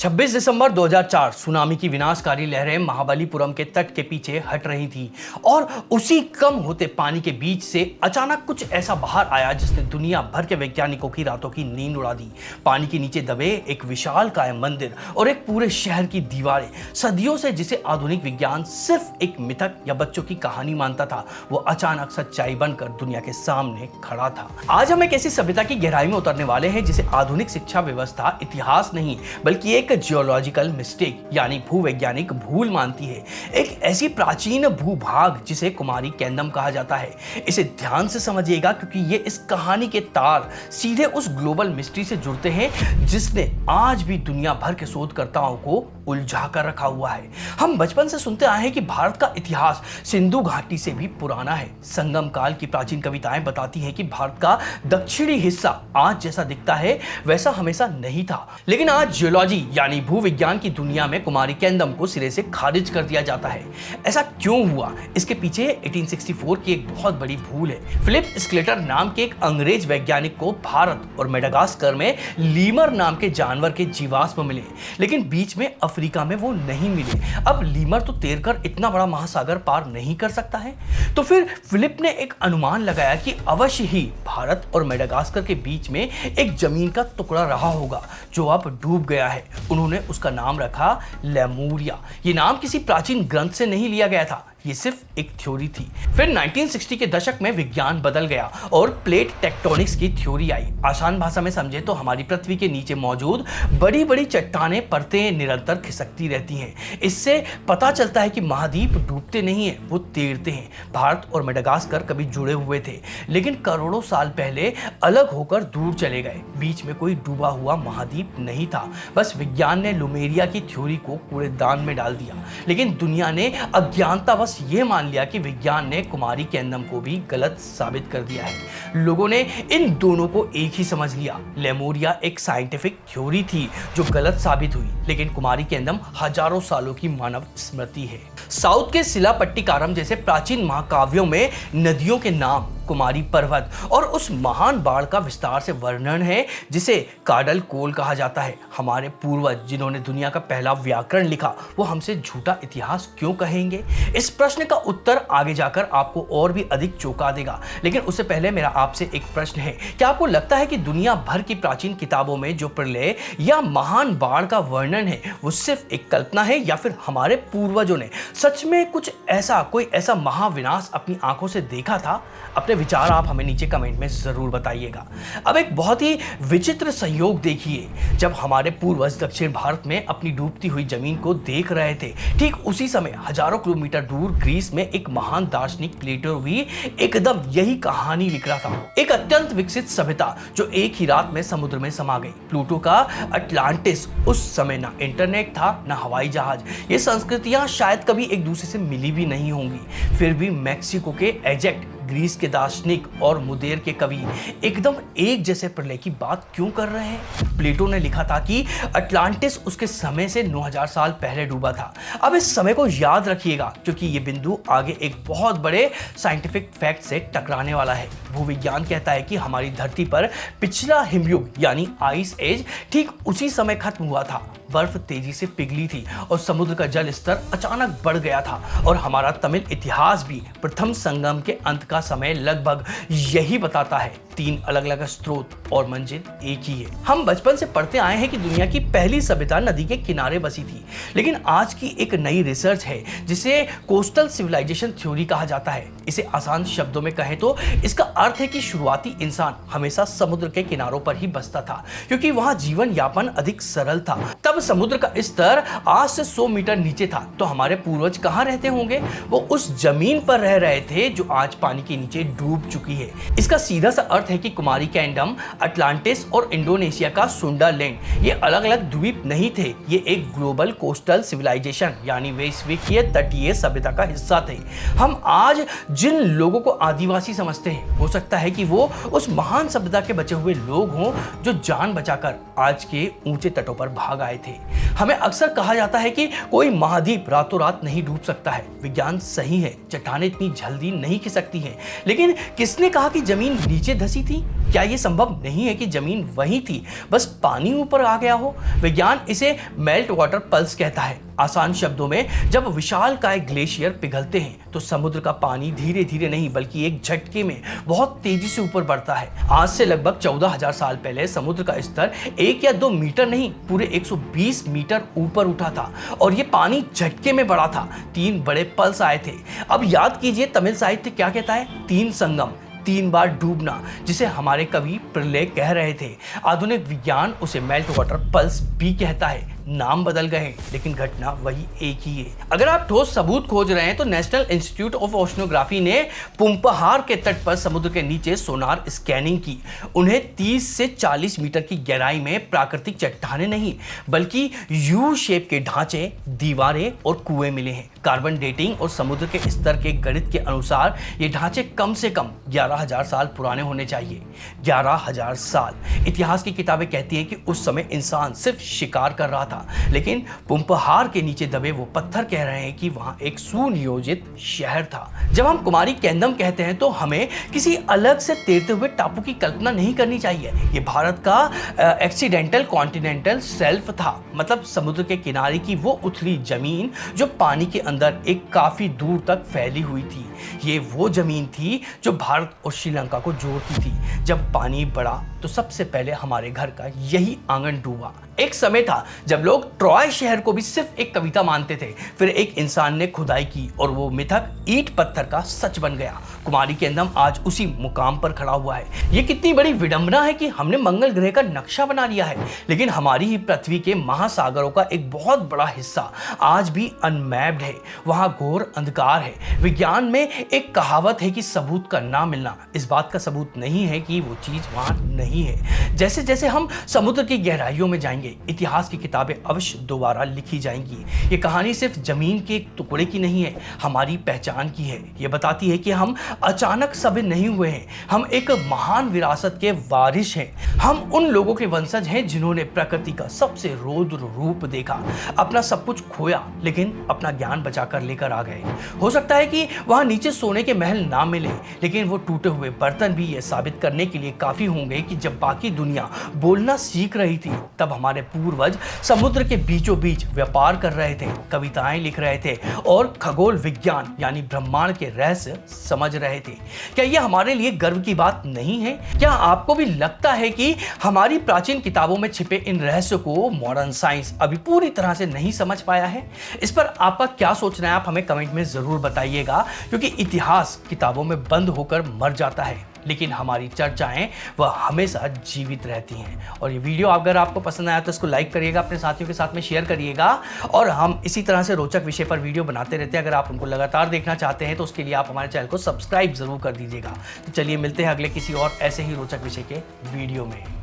26 दिसंबर 2004 tsunami की विनाशकारी लहरें महाबलीपुरम के तट के पीछे हट रही थी और उसी कम होते पानी के बीच से अचानक कुछ ऐसा बाहर आया जिसने दुनिया भर के वैज्ञानिकों की रातों की नींद उड़ा दी। पानी के नीचे दबे एक विशालकाय मंदिर और एक पूरे शहर की दीवारें, सदियों से जिसे आधुनिक विज्ञान सिर्फ एक मिथक या बच्चों की कहानी मानता था, वो अचानक सच्चाई बनकर दुनिया के सामने खड़ा था। आज हम एक ऐसी सभ्यता की गहराई में उतरने वाले हैं जिसे आधुनिक शिक्षा व्यवस्था इतिहास नहीं बल्कि एक जियोलॉजिकल मिस्टेक यानी भूवैज्ञानिक भूल मानती है। एक ऐसी प्राचीन भूभाग जिसे कुमारी कैंडम कहा जाता है। इसे ध्यान से समझिएगा क्योंकि ये इस कहानी के तार सीधे उस ग्लोबल मिस्ट्री से जुड़ते हैं जिसने आज भी दुनिया भर के शोधकर्ताओं को उलझा कर रखा हुआ है। हम बचपन से सुनते आए हैं कि भारत का इतिहास सिंधु घाटी से भी पुराना है। संगम काल की प्राचीन कविताएं बताती हैं कि भारत का दक्षिणी हिस्सा आज जैसा दिखता है वैसा हमेशा नहीं था। लेकिन आज जियोलॉजी यानी भूविज्ञान की दुनिया में कुमारी कैंडम को सिरे से खारिज कर दिया जाता है। ऐसा क्यों हुआ? इसके पीछे 1864 की एक बहुत बड़ी भूल है। फिलिप स्क्लेटर नाम के एक अंग्रेज वैज्ञानिक को भारत और मेडागास्कर में लीमर नाम के जानवर के जीवाश्म मिले, लेकिन बीच में अफ्रीका में वो नहीं मिले। अब लीमर तो तैरकर इतना बड़ा महासागर पार नहीं कर सकता है, तो फिर फिलिप ने एक अनुमान लगाया कि अवश्य ही भारत और मेडागास्कर के बीच में एक जमीन का टुकड़ा रहा होगा जो अब डूब गया है। उन्होंने उसका नाम रखा लेमुरिया। ये नाम किसी प्राचीन ग्रंथ से नहीं लिया गया था, ये सिर्फ एक थ्योरी थी। फिर 1960 के दशक में विज्ञान बदल गया और प्लेट टेक्टोनिक्स की थ्योरी आई। आसान भाषा में समझे तो हमारी पृथ्वी के नीचे मौजूद बड़ी बड़ी चट्टानें परतें निरंतर खिसकती रहती हैं। इससे पता चलता है कि महाद्वीप डूबते नहीं हैं, वो तैरते हैं। भारत और मेडागास्कर कभी जुड़े हुए थे, लेकिन करोड़ों साल पहले अलग होकर दूर चले गए। बीच में कोई डूबा हुआ महाद्वीप नहीं था। बस विज्ञान ने लुमेरिया की थ्योरी को कूड़ेदान में डाल दिया, लेकिन दुनिया ने अज्ञानता ये मान लिया कि विज्ञान ने कुमारी कैंडम को भी गलत साबित कर दिया है। लोगों ने इन दोनों को एक ही समझ लिया। लेमुरिया एक साइंटिफिक थ्योरी थी जो गलत साबित हुई, लेकिन कुमारी कैंडम हजारों सालों की मानव स्मृति है। साउथ के शिलापट्टिकारम जैसे प्राचीन महाकाव्यों में नदियों के नाम, कुमारी पर्वत और उस महान बाढ़ का विस्तार से वर्णन है जिसे काडल कोल कहा जाता है। हमारे पूर्वज जिन्होंने दुनिया का पहला व्याकरण लिखा, वो हमसे झूठा इतिहास क्यों कहेंगे? इस प्रश्न का उत्तर आगे जाकर आपको और भी अधिक चौंका देगा, लेकिन उससे पहले मेरा आपसे एक प्रश्न है। क्या आपको लगता है कि दुनिया भर की प्राचीन किताबों में जो प्रलय या महान बाढ़ का वर्णन है वो सिर्फ एक कल्पना है, या फिर हमारे पूर्वजों ने सच में कोई ऐसा महाविनाश अपनी आंखों से देखा था? अपने विचार आप हमें नीचे कमेंट में जरूर बताइएगा। अब एक बहुत ही विचित्र संयोग देखिए। जब हमारे पूर्वज दक्षिण भारत में अपनी डूबती हुई जमीन को देख रहे थे, ठीक उसी समय हजारों किलोमीटर दूर ग्रीस में एक महान दार्शनिक प्लेटो भी एकदम यही कहानी लिख रहा था। एक अत्यंत विकसित सभ्यता जो एक ही रात में समुद्र में समा गई। प्लूटो का अटलांटिस, उस समय ना इंटरनेट था ना हवाई जहाज। ये संस्कृतियां शायद कभी एक दूसरे से मिली भी नहीं होंगी। फिर भी मैक्सिको के एजेक्ट, ग्रीस के दार्शनिक और मुदेर के कवि एकदम एक जैसे प्रलय की बात क्यों कर रहे हैं? प्लेटो ने लिखा था कि अटलांटिस उसके समय से 9000 साल पहले डूबा था। अब इस समय को याद रखिएगा क्योंकि ये बिंदु आगे एक बहुत बड़े साइंटिफिक फैक्ट से टकराने वाला है। भूविज्ञान कहता है कि हमारी धरती पर पिछला हिमयुग यानी आइस एज ठीक उसी समय खत्म हुआ था। बर्फ तेजी से पिघली थी और समुद्र का जल स्तर अचानक बढ़ गया था। और हमारा तमिल इतिहास भी प्रथम संगम के अंत का समय लगभग यही बताता है। 3 अलग अलग स्रोत और मंजिल एक ही है। हम बचपन से पढ़ते आए हैं कि दुनिया की पहली सभ्यता नदी के किनारे बसी थी, लेकिन आज की एक नई रिसर्च है जिसे कोस्टल सिविलाइजेशन थ्योरी कहा जाता है। इसे आसान शब्दों में कहें तो इसका अर्थ है कि शुरुआती इंसान हमेशा समुद्र के किनारों पर ही बसता था क्योंकि वहां जीवन यापन अधिक सरल था। तब समुद्र का स्तर आज से 100 मीटर नीचे था, तो हमारे पूर्वज कहां रहते होंगे? वो उस जमीन पर रह रहे थे जो आज पानी के नीचे डूब चुकी है। इसका सीधा सा अर्थ है कि कुमारी कैंडम, अटलांटिस और इंडोनेशिया का सुंडालैंड ये अलग अलग द्वीप नहीं थे। ये एक ग्लोबल कोस्टल सिविलाइजेशन यानी वैश्विकीय तटीय सभ्यता का हिस्सा थे। हम आज जिन लोगों को आदिवासी समझते हैं, हो सकता है कि वो उस महान सभ्यता के बचे हुए लोग हों जो जान बचाकर आज के ऊंचे तटों पर भाग आए थे। हमें अक्सर कहा जाता है कि कोई महाद्वीप रातों रात नहीं डूब सकता है। विज्ञान सही है, चट्टानें इतनी जल्दी नहीं खिसकती हैं, लेकिन किसने कहा कि जमीन नीचे धंस धसी थी? क्या ये संभव नहीं है कि जमीन वही थी, बस पानी ऊपर आ गया हो? विज्ञान इसे मेल्ट वाटर पल्स कहता है। आसान शब्दों में, जब विशालकाय ग्लेशियर पिघलते हैं तो समुद्र का पानी धीरे धीरे नहीं बल्कि एक झटके में बहुत तेजी से ऊपर बढ़ता है। आज से लगभग 14,000 साल पहले समुद्र का स्तर 1 या 2 मीटर नहीं, पूरे 120 मीटर ऊपर उठा था और ये पानी झटके में बढ़ा था। 3 बड़े पल्स आए थे। अब याद कीजिए, तमिल साहित्य क्या कहता है? 3 संगम, 3 बार डूबना, जिसे हमारे कवि प्रलय कह रहे थे। आधुनिक विज्ञान उसे मेल्ट वाटर पल्स भी कहता है। नाम बदल गए लेकिन घटना वही एक ही है। अगर आप ठोस सबूत खोज रहे हैं तो नेशनल इंस्टीट्यूट ऑफ ओशनोग्राफी ने पुंपहार के तट पर समुद्र के नीचे सोनार स्कैनिंग की। उन्हें 30 से 40 मीटर की गहराई में प्राकृतिक चट्टानें नहीं बल्कि यू शेप के ढांचे, दीवारें और कुएं मिले हैं। कार्बन डेटिंग और समुद्र के स्तर के गणित के अनुसार ये ढांचे कम से कम 11,000 साल पुराने होने चाहिए। 11,000 साल। इतिहास की किताबें कहती हैं कि उस समय इंसान सिर्फ शिकार कर रहा था, लेकिन पुंपहार के नीचे दबे वो पत्थर कह रहे हैं कि वहां एक सुनियोजित शहर था। जब हम कुमारी केंदम कहते हैं तो हमें किसी अलग से तैरते हुए टापू की कल्पना नहीं करनी चाहिए। ये भारत का एक्सीडेंटल कॉन्टिनेंटल शेल्फ था, मतलब समुद्र के किनारे की वो उथली जमीन जो पानी के अंदर एक काफी दूर तक फैली हुई थी। ये वो जमीन थी जो भारत और श्रीलंका को जोड़ती थी। जब पानी बढ़ा तो सबसे पहले हमारे घर का यही आंगन डूबा। एक समय था जब लोग ट्रॉय शहर को भी सिर्फ एक कविता मानते थे। फिर एक इंसान ने खुदाई की और वो मिथक ईंट पत्थर का सच बन गया। कुमारी केंदम आज उसी मुकाम पर खड़ा हुआ है। ये कितनी बड़ी विडंबना है कि हमने मंगल ग्रह का नक्शा बना लिया है, लेकिन हमारी ही पृथ्वी के महासागरों का एक बहुत बड़ा हिस्सा आज भी अनमैप्ड है। वहां घोर अंधकार है। विज्ञान में एक कहावत है कि सबूत का ना मिलना इस बात का सबूत नहीं है कि वो चीज वहां नहीं है। जैसे जैसे हम समुद्र की गहराइयों में जाएंगे, इतिहास की किताबें अवश्य दोबारा लिखी जाएंगी। ये कहानी सिर्फ जमीन के एक टुकड़े की नहीं है, हमारी पहचान की है। ये बताती है कि हम अचानक सभ्य नहीं हुए हैं, हम एक महान विरासत के वारिस हैं। हम उन लोगों के वंशज हैं जिन्होंने प्रकृति का सबसे रौद्र रूप देखा, अपना सब कुछ खोया लेकिन अपना ज्ञान बचाकर लेकर आ गए। हो सकता है कि वहां नीचे सोने के महल ना मिले, लेकिन वो टूटे हुए बर्तन भी ये साबित करने के लिए काफी होंगे कि जब बाकी दुनिया बोलना सीख रही थी, तब हमारे पूर्वज समुद्र के बीचों बीच व्यापार कर रहे थे, कविताएं लिख रहे थे और खगोल विज्ञान यानी ब्रह्मांड के रहस्य समझ रहे थे। क्या यह हमारे लिए गर्व की बात नहीं है? क्या आपको भी लगता है कि हमारी प्राचीन किताबों में छिपे इन रहस्यों को मॉडर्न साइंस अभी पूरी तरह से नहीं समझ पाया है? इस पर आपका क्या सोचना है, आप हमें कमेंट में जरूर बताइएगा, क्योंकि इतिहास किताबों में बंद होकर मर जाता है, लेकिन हमारी चर्चाएं वह हमेशा जीवित रहती हैं। और ये वीडियो अगर आपको पसंद आया तो इसको लाइक करिएगा, अपने साथियों के साथ में शेयर करिएगा, और हम इसी तरह से रोचक विषय पर वीडियो बनाते रहते हैं। अगर आप उनको लगातार देखना चाहते हैं तो उसके लिए आप हमारे चैनल को सब्सक्राइब जरूर कर दीजिएगा। तो चलिए मिलते हैं अगले किसी और ऐसे ही रोचक विषय के वीडियो में।